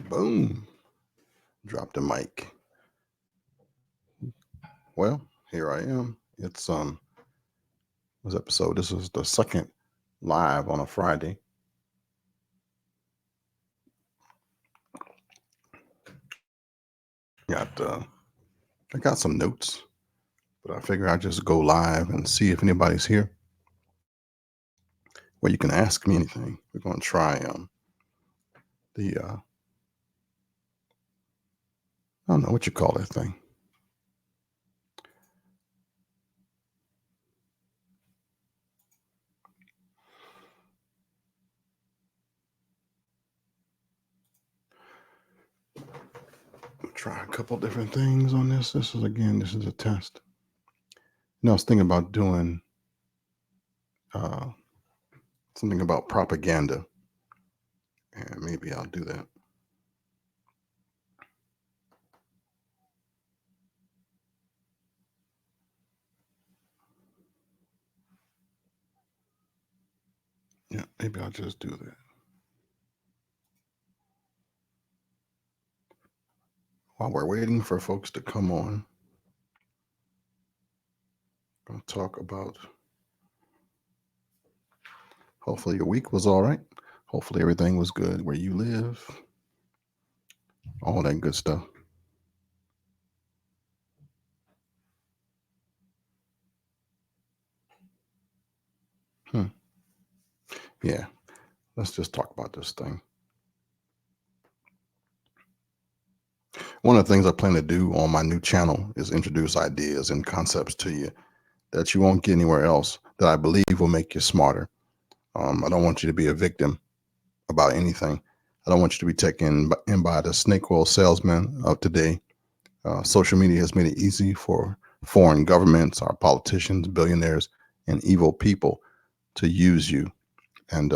Boom. Drop the mic. Well, here I am. It's this episode. This is the second live on a Friday. Got I got some notes, but I figure I'll just go live and see if anybody's here. Well, you can ask me anything. We're gonna try the I don't know what you call that thing. Try a couple different things on this. This is a test. I was thinking about doing uh, something about propaganda, and maybe I'll do that. Yeah, maybe I'll just do that. While we're waiting for folks to come on, I'll talk about hopefully your week was all right. Hopefully everything was good where you live, all that good stuff. Hmm. Yeah, let's just talk about this thing. One of the things I plan to do on my new channel is introduce ideas and concepts to you that you won't get anywhere else that I believe will make you smarter. I don't want you to be a victim about anything. I don't want you to be taken in by the snake oil salesman of today. Social media has made it easy for foreign governments, our politicians, billionaires, and evil people to use you. And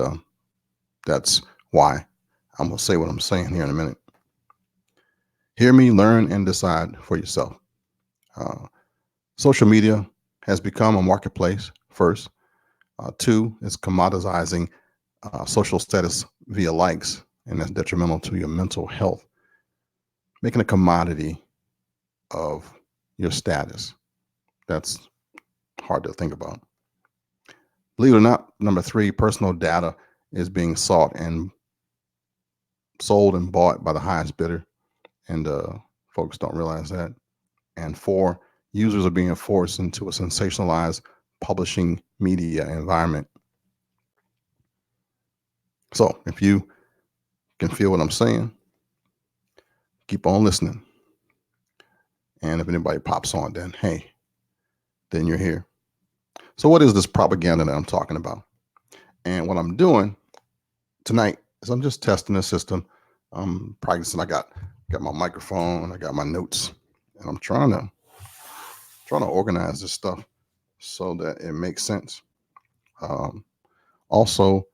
that's why I'm going to say what I'm saying here in a minute. Hear me, learn, and decide for yourself. Social media has become a marketplace, first. Two, it's commoditizing social status via likes, and that's detrimental to your mental health. Making a commodity of your status. That's hard to think about. Believe it or not, number three, personal data is being sought and sold and bought by the highest bidder, and folks don't realize that. And four, users are being forced into a sensationalized publishing media environment. So if you can feel what I'm saying, keep on listening. And if anybody pops on, then hey, then you're here. So what is this propaganda that I'm talking about? And what I'm doing tonight is I'm just testing the system. I'm practicing. I got my microphone, I got my notes, and I'm trying to organize this stuff so that it makes sense. Also,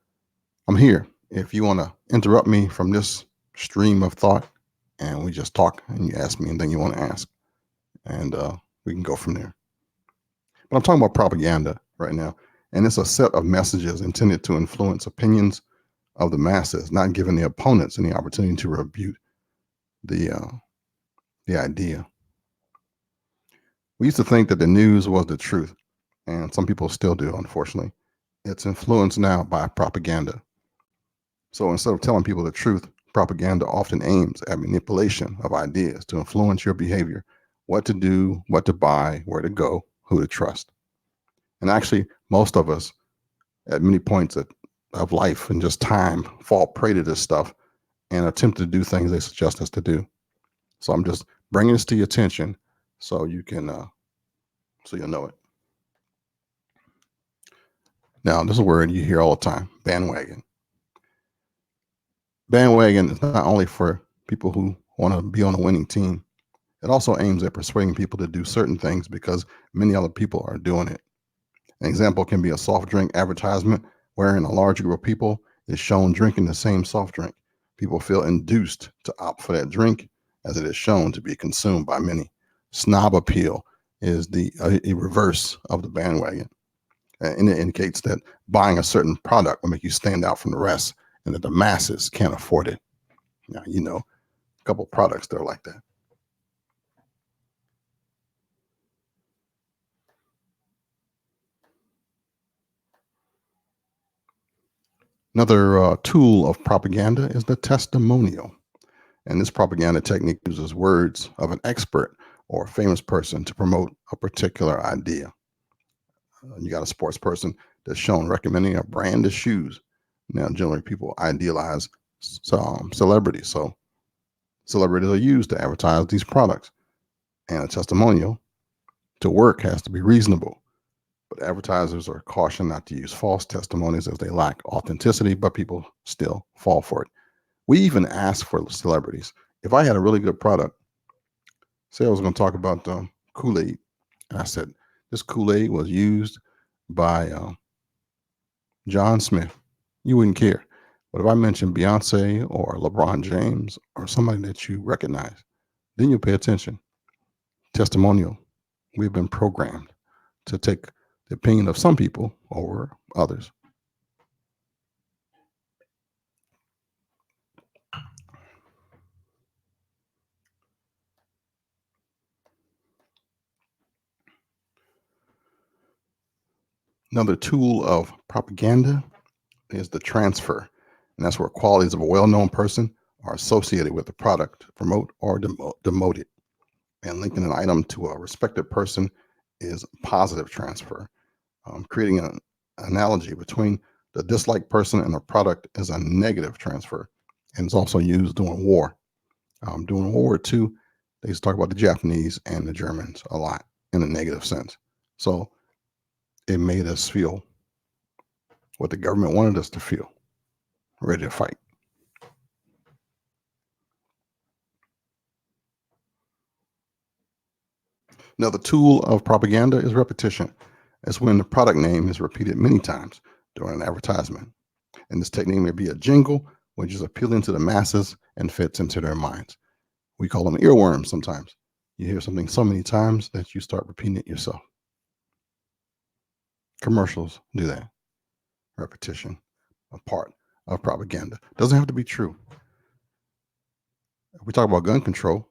I'm here. If you want to interrupt me from this stream of thought, and we just talk, and you ask me anything you want to ask, and we can go from there. But I'm talking about propaganda right now, and it's a set of messages intended to influence opinions of the masses, not giving the opponents any opportunity to refute the idea. We used to think that the news was the truth, and some people still do, unfortunately. It's influenced now by propaganda. So instead of telling people the truth, propaganda often aims at manipulation of ideas to influence your behavior, what to do, what to buy, where to go, who to trust. And actually, most of us at many points of life and just time fall prey to this stuff and attempt to do things they suggest us to do. So I'm just bringing this to your attention so you can, so you'll know it. Now, this is a word you hear all the time, bandwagon. Bandwagon is not only for people who want to be on a winning team. It also aims at persuading people to do certain things because many other people are doing it. An example can be a soft drink advertisement wherein a large group of people is shown drinking the same soft drink. People feel induced to opt for that drink as it is shown to be consumed by many. Snob appeal is a reverse of the bandwagon. And it indicates that buying a certain product will make you stand out from the rest and that the masses can't afford it. Now, couple products that are like that. Another tool of propaganda is the testimonial. And this propaganda technique uses words of an expert or a famous person to promote a particular idea. You got a sports person that's shown recommending a brand of shoes. Now, generally, people idealize some celebrities. So, celebrities are used to advertise these products. And a testimonial to work has to be reasonable. But advertisers are cautioned not to use false testimonies as they lack authenticity, but people still fall for it. We even ask for celebrities. If I had a really good product, say I was going to talk about Kool-Aid, and I said, this Kool-Aid was used by John Smith, you wouldn't care. But if I mentioned Beyonce or LeBron James or somebody that you recognize, then you'll pay attention. Testimonial. We've been programmed to take the opinion of some people over others. Another tool of propaganda is the transfer. And that's where qualities of a well-known person are associated with the product to promote or demote it. And linking an item to a respected person is positive transfer. Creating an analogy between the disliked person and the product is a negative transfer. And it's also used during war. During World War II, they used to talk about the Japanese and the Germans a lot in a negative sense. So it made us feel what the government wanted us to feel, ready to fight. Now, the tool of propaganda is repetition. It's when the product name is repeated many times during an advertisement. And this technique may be a jingle, which is appealing to the masses and fits into their minds. We call them earworms sometimes. You hear something so many times that you start repeating it yourself. Commercials do that. Repetition, a part of propaganda. Doesn't have to be true. If we talk about gun control,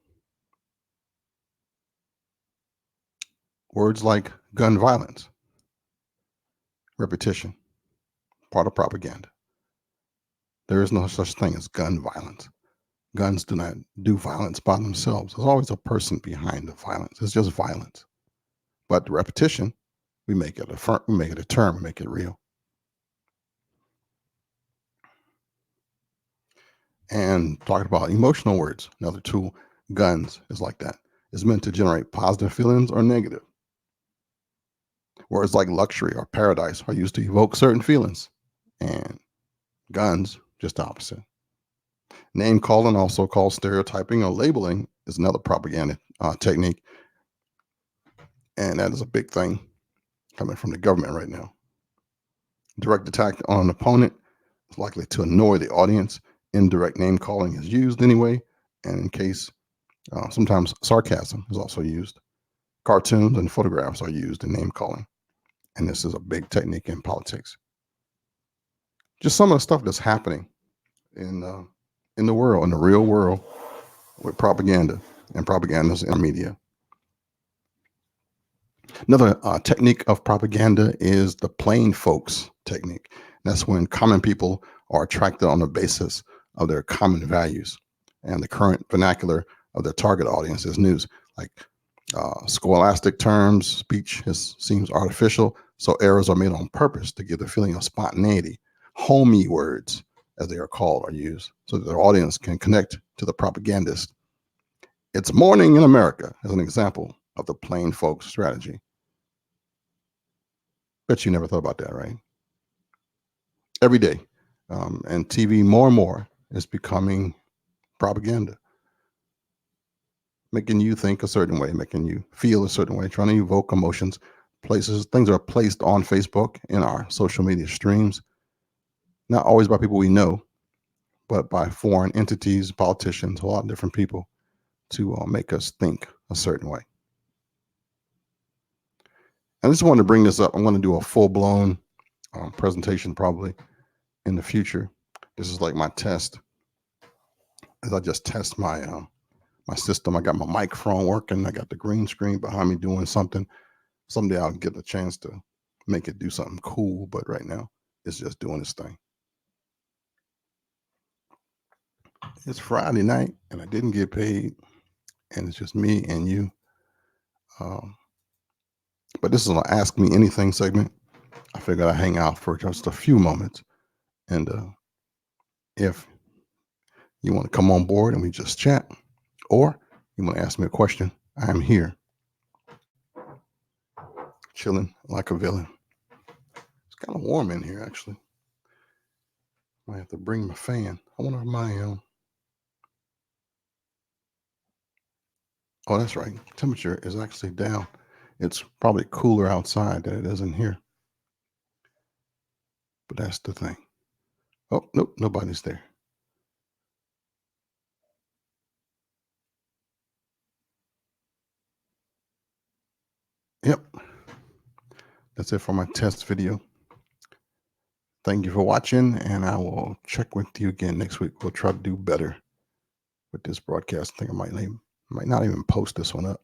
words like gun violence, repetition, part of propaganda. There is no such thing as gun violence. Guns do not do violence by themselves. There's always a person behind the violence. It's just violence. But the repetition, we make it a term, we make it real. And talking about emotional words, another tool, guns is like that. It's meant to generate positive feelings or negative. Words like luxury or paradise are used to evoke certain feelings. And guns, just the opposite. Name calling, also called stereotyping or labeling, is another propaganda technique. And that is a big thing coming from the government right now. Direct attack on an opponent is likely to annoy the audience. Indirect name calling is used anyway. And in case, sometimes sarcasm is also used. Cartoons and photographs are used in name calling. And this is a big technique in politics. Just some of the stuff that's happening in the world, in the real world, with propaganda and propagandas in our media. Another technique of propaganda is the plain folks technique. That's when common people are attracted on the basis of their common values, and the current vernacular of their target audience is news. Like scholastic terms, speech seems artificial, so errors are made on purpose to give the feeling of spontaneity. Homey words, as they are called, are used so that their audience can connect to the propagandist. It's morning in America as an example of the plain folks strategy. Bet you never thought about that, right? Every day. And TV more and more is becoming propaganda, making you think a certain way, making you feel a certain way, trying to evoke emotions. Things are placed on Facebook in our social media streams, not always by people we know, but by foreign entities, politicians, a lot of different people to make us think a certain way. I just wanted to bring this up. I'm going to do a full-blown presentation probably in the future. This is like my test as I just test my system. I got my microphone working. I got the green screen behind me doing something. Someday I'll get a chance to make it do something cool, but right now it's just doing its thing. It's Friday night and I didn't get paid, and it's just me and you. Um, but this is an Ask Me Anything segment. I figured I'd hang out for just a few moments. And if you want to come on board and we just chat, or you want to ask me a question, I am here, chilling like a villain. It's kind of warm in here, actually. I have to bring my fan. I wonder if oh, that's right. Temperature is actually down. It's probably cooler outside than it is in here. But that's the thing. Oh, nope, nobody's there. Yep, that's it for my test video. Thank you for watching, and I will check with you again next week. We'll try to do better with this broadcast. I think I might not even post this one up.